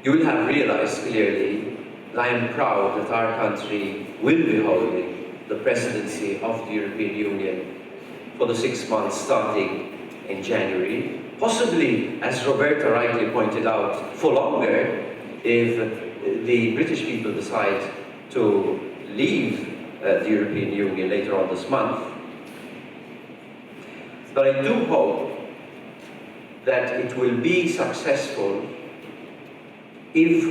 You will have realized clearly that I am proud that our country will be holding the presidency of the European Union for the 6 months starting in January, possibly, as Roberta rightly pointed out, for longer if the British people decide to leave the European Union later on this month. But I do hope that it will be successful if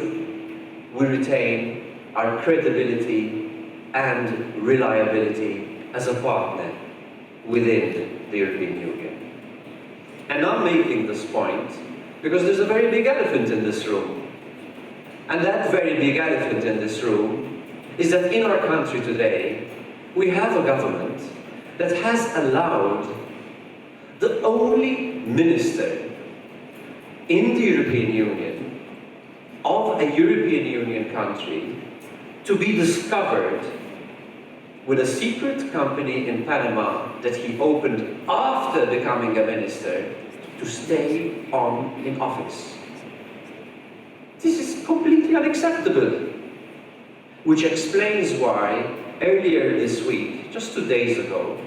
we retain our credibility and reliability as a partner within the European Union. And I'm making this point because there's a very big elephant in this room. And that very big elephant in this room is that in our country today, we have a government that has allowed the only minister in the European Union of a European Union country to be discovered with a secret company in Panama that he opened after becoming a minister to stay on in office. This is completely unacceptable, which explains why earlier this week, just 2 days ago,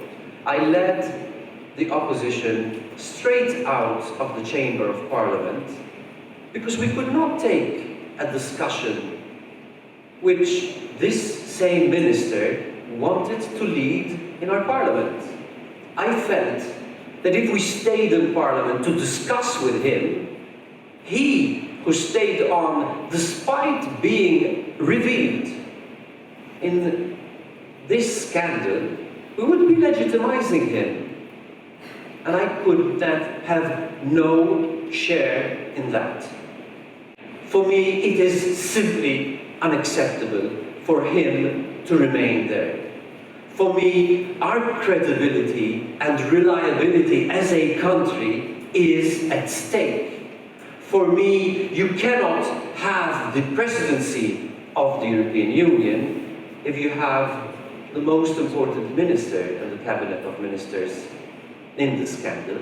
I led the opposition straight out of the Chamber of Parliament because we could not take a discussion which this same minister wanted to lead in our Parliament. I felt that if we stayed in Parliament to discuss with him, he who stayed on despite being revealed in this scandal, we would be legitimizing him. And I could have no share in that. For me, it is simply unacceptable for him to remain there. For me, our credibility and reliability as a country is at stake. For me, you cannot have the presidency of the European Union if you have the most important minister in the cabinet of ministers in the scandal,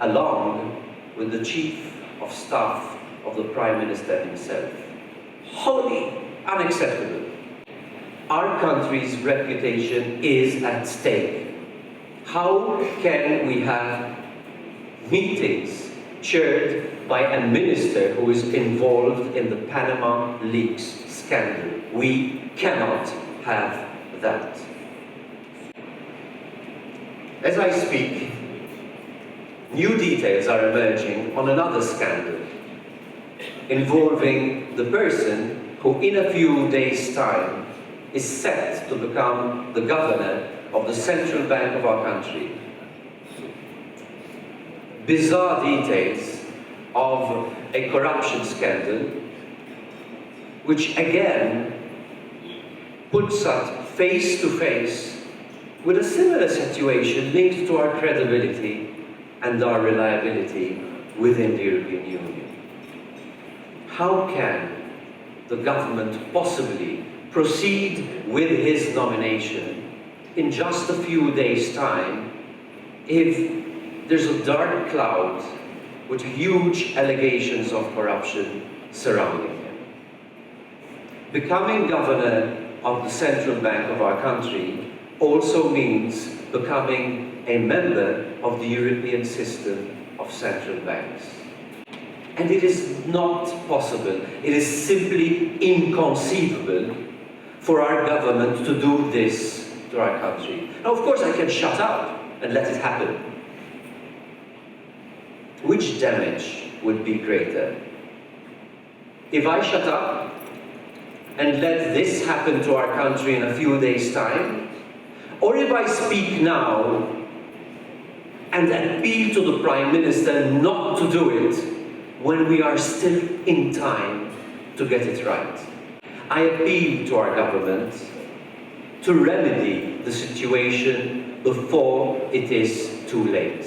along with the chief of staff of the Prime Minister himself. Wholly unacceptable. Our country's reputation is at stake. How can we have meetings chaired by a minister who is involved in the Panama Leaks scandal? We cannot have that. As I speak, new details are emerging on another scandal involving the person who in a few days' time is set to become the governor of the central bank of our country. Bizarre details of a corruption scandal which again puts us face to face with a similar situation linked to our credibility and our reliability within the European Union. How can the government possibly proceed with his nomination in just a few days' time if there's a dark cloud with huge allegations of corruption surrounding him? Becoming governor of the central bank of our country also means becoming a member of the European system of central banks. And it is not possible, it is simply inconceivable for our government to do this to our country. Now, of course, I can shut up and let it happen. Which damage would be greater? If I shut up and let this happen to our country in a few days' time, or if I speak now and appeal to the Prime Minister not to do it when we are still in time to get it right. I appeal to our government to remedy the situation before it is too late.